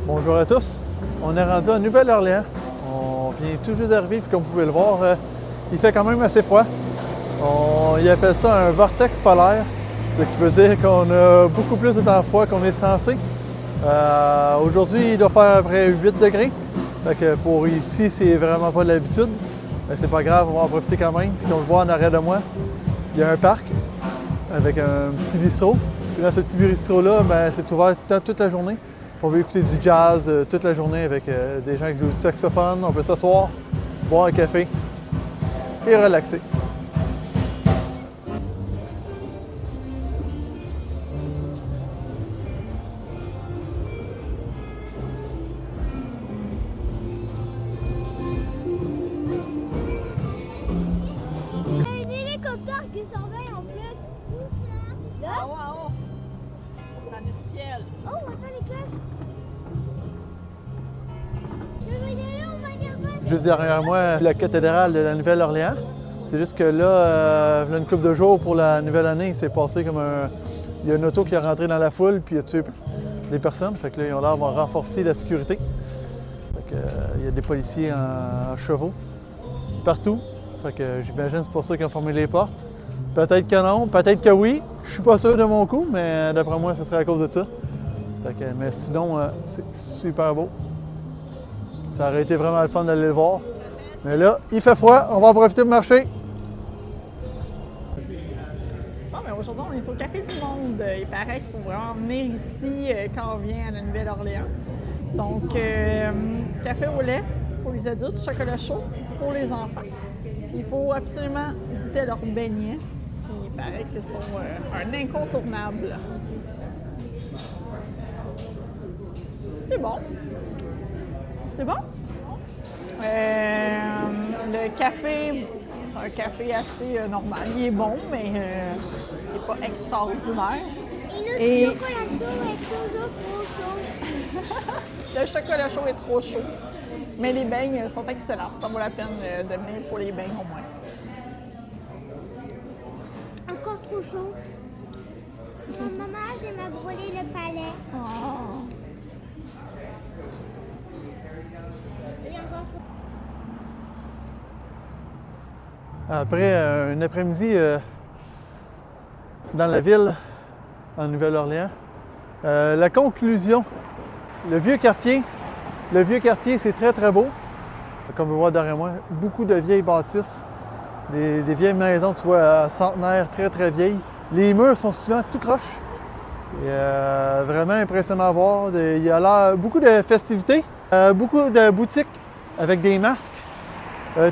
Bonjour à tous. On est rendu à Nouvelle-Orléans. On vient tout juste d'arriver, puis comme vous pouvez le voir, il fait quand même assez froid. Il appelle ça un vortex polaire, ce qui veut dire qu'on a beaucoup plus de temps froid qu'on est censé. Aujourd'hui, il doit faire à peu près 8 degrés. Fait que pour ici, c'est vraiment pas de l'habitude. Mais c'est pas grave, on va en profiter quand même. Puis comme on le voit en arrière de moi, il y a un parc avec un petit bistrot. Puis dans ce petit bistrot-là, c'est ouvert toute la journée. On peut écouter du jazz toute la journée avec des gens qui jouent du saxophone. On peut s'asseoir, boire un café et relaxer. Un hélicoptère qui surveille en plus. Où ça? Là? En haut, en haut. Dans le ciel. Oh, attends les cloches. Je vais y aller, on va y aller. Juste derrière moi, la cathédrale de la Nouvelle-Orléans. C'est juste que là, il y a une couple de jours pour la nouvelle année, il s'est passé comme un... Il y a une auto qui est rentrée dans la foule puis il a tué des personnes. Fait que là, ils ont l'air de renforcer la sécurité. Fait que, il y a des policiers en chevaux partout. Fait que j'imagine que c'est pour ça qu'ils ont fermé les portes. Peut-être que non, peut-être que oui. Je suis pas sûr de mon coup, mais d'après moi, ce serait à cause de ça. Fait que, mais sinon, c'est super beau. Ça aurait été vraiment le fun d'aller le voir. Mais là, il fait froid, on va en profiter pour marcher. Bon, mais aujourd'hui, on est au Café du Monde. Il paraît qu'il faut vraiment venir ici quand on vient à la Nouvelle-Orléans. Donc, café au lait pour les adultes, chocolat chaud pour les enfants. Puis il faut absolument goûter leurs beignets. Puis il paraît qu'ils sont un incontournable. C'est bon. C'est bon? Le café, c'est un café assez normal. Il est bon, mais il n'est pas extraordinaire. Et notre chocolat chaud est toujours trop chaud. Le chocolat chaud est trop chaud. Mais les beignes sont excellents. Ça vaut la peine de venir pour les beignes au moins. Encore trop chaud. Maman, je m'ai brûlé le palais. Oh. Il est encore trop. Après un après-midi dans la ville, en Nouvelle-Orléans, la conclusion, le vieux quartier, c'est très très beau. Comme vous voyez derrière moi, beaucoup de vieilles bâtisses, des vieilles maisons, tu vois, centenaires, très très vieilles. Les murs sont souvent tout croches. Et, vraiment impressionnant à voir. Il y a là beaucoup de festivités, beaucoup de boutiques avec des masques.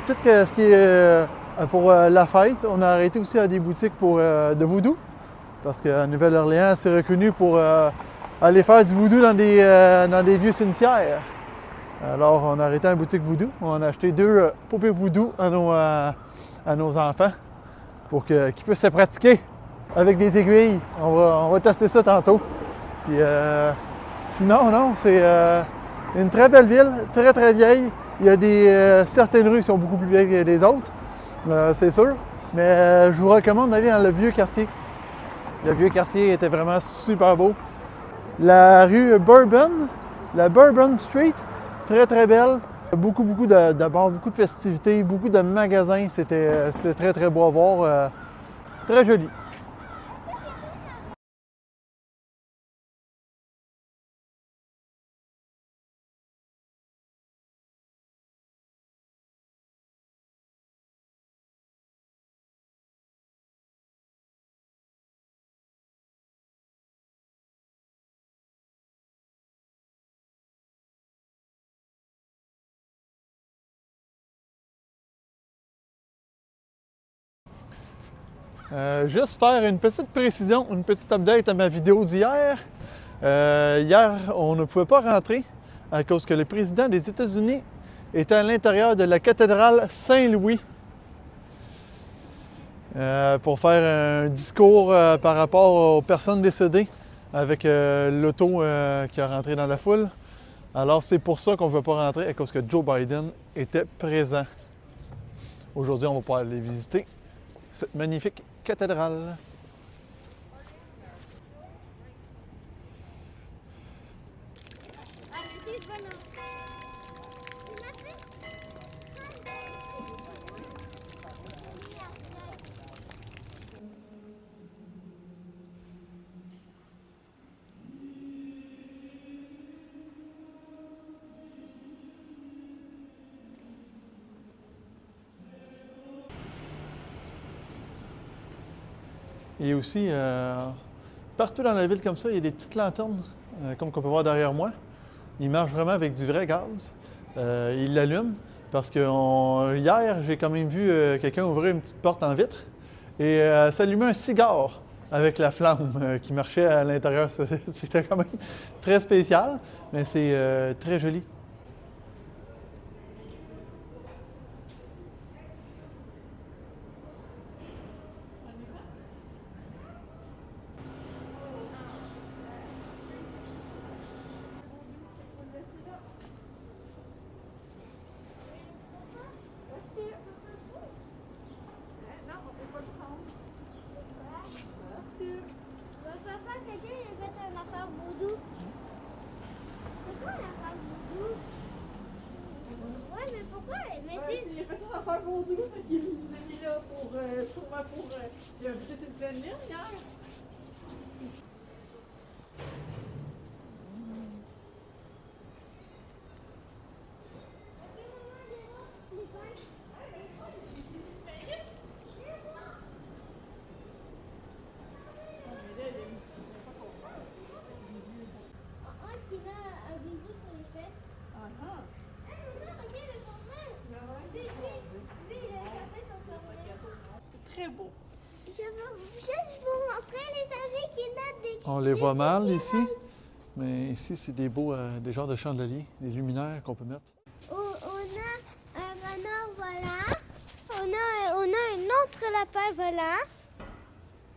Tout ce qui est pour la fête. On a arrêté aussi à des boutiques pour de voodoo. Parce que Nouvelle-Orléans, c'est reconnu pour aller faire du voodoo dans des vieux cimetières. Alors, on a arrêté à une boutique voodoo. On a acheté 2 poupées voodoo à nos enfants pour qu'ils puissent se pratiquer avec des aiguilles. On va tester ça tantôt. Puis, sinon, non, c'est une très belle ville, très très vieille. Il y a certaines rues qui sont beaucoup plus vieilles que les autres, c'est sûr. Mais je vous recommande d'aller dans le vieux quartier. Le vieux quartier était vraiment super beau. La rue Bourbon, la Bourbon Street, très très belle. Beaucoup de bars, beaucoup de festivités, beaucoup de magasins. C'était très très beau à voir. Très joli. Juste faire une petite précision, une petite update à ma vidéo d'hier. Hier, on ne pouvait pas rentrer à cause que le président des États-Unis était à l'intérieur de la cathédrale Saint-Louis pour faire un discours par rapport aux personnes décédées avec l'auto qui a rentré dans la foule. Alors, c'est pour ça qu'on ne veut pas rentrer à cause que Joe Biden était présent. Aujourd'hui, on va pouvoir aller visiter cette magnifique cathédrale. Ah, mais si Et aussi, partout dans la ville comme ça, il y a des petites lanternes, comme on peut voir derrière moi. Ils marchent vraiment avec du vrai gaz. Ils l'allument parce que hier, j'ai quand même vu quelqu'un ouvrir une petite porte en vitre et s'allumer un cigare avec la flamme qui marchait à l'intérieur. C'était quand même très spécial, mais c'est très joli. Papa, quelqu'un a fait une affaire vaudou. C'est quoi l'affaire vaudou? Ouais, mais pourquoi? Mais Il a fait une affaire vaudou, fait qu'il l'a mis là pour, sûrement pour... il a peut-être une pleine lune hier. Très beau. Je vais vous montrer les avis qui naissent des... On les voit mal ici, mais ici, c'est des beaux, des genres de chandeliers, des luminaires qu'on peut mettre. On a un renard volant. On a un autre lapin volant.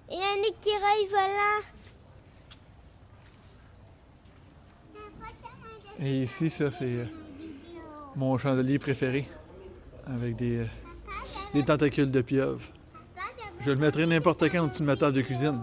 Et un écureuil volant. Et ici, ça, c'est mon chandelier préféré, avec des tentacules de pieuvre. Je le mettrai n'importe quand au-dessus de ma table de cuisine.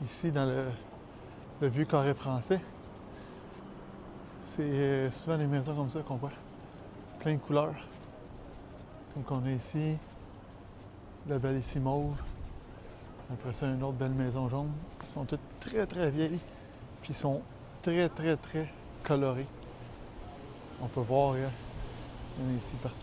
Ici, dans le vieux carré français, c'est souvent des maisons comme ça qu'on voit. Plein de couleurs. Comme qu'on a ici, la belle ici mauve. Après ça, une autre belle maison jaune. Ils sont toutes très, très vieilles. Puis ils sont très, très, très colorées. On peut voir, il y en a ici partout.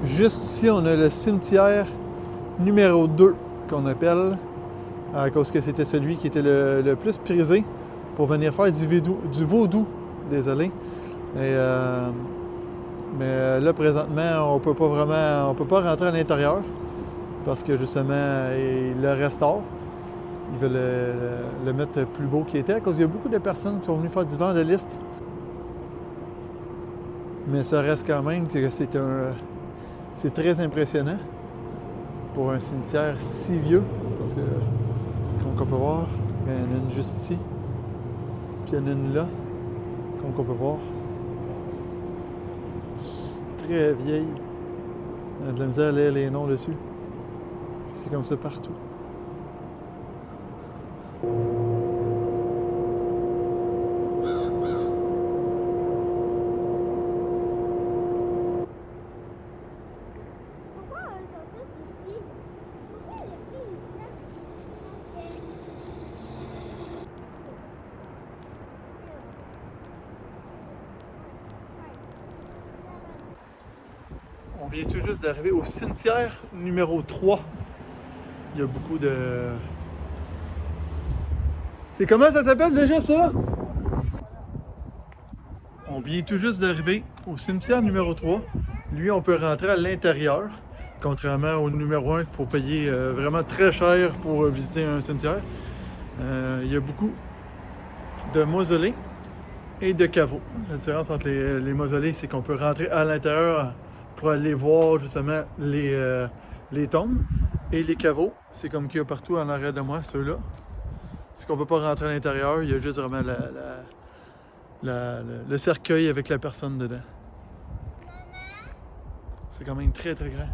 Juste ici, on a le cimetière numéro 2 qu'on appelle, à cause que c'était celui qui était le plus prisé pour venir faire du vaudou, désolé. Et, mais là, présentement, on peut pas rentrer à l'intérieur parce que justement, ils le restaurent. Ils veulent le mettre plus beau qu'il était, à cause qu'il y a beaucoup de personnes qui sont venues faire du vandalisme. Mais ça reste quand même que c'est très impressionnant pour un cimetière si vieux, parce que, comme on peut voir, il y en a une juste ici, puis il y en a une là, comme on peut voir. C'est très vieille. On a de la misère à lire les noms dessus. C'est comme ça partout. Pourquoi ils sont tous ici? On vient tout juste d'arriver au cimetière numéro 3. Il y a beaucoup de... C'est comment ça s'appelle déjà ça? On vient tout juste d'arriver au cimetière numéro 3. Lui, on peut rentrer à l'intérieur. Contrairement au numéro 1, il faut payer vraiment très cher pour visiter un cimetière. Il y a beaucoup de mausolées et de caveaux. La différence entre les mausolées, c'est qu'on peut rentrer à l'intérieur pour aller voir justement les tombes. Et les caveaux, c'est comme qu'il y a partout en arrière de moi, ceux-là. C'est qu'on ne peut pas rentrer à l'intérieur, il y a juste vraiment le cercueil avec la personne dedans. C'est quand même très très grand.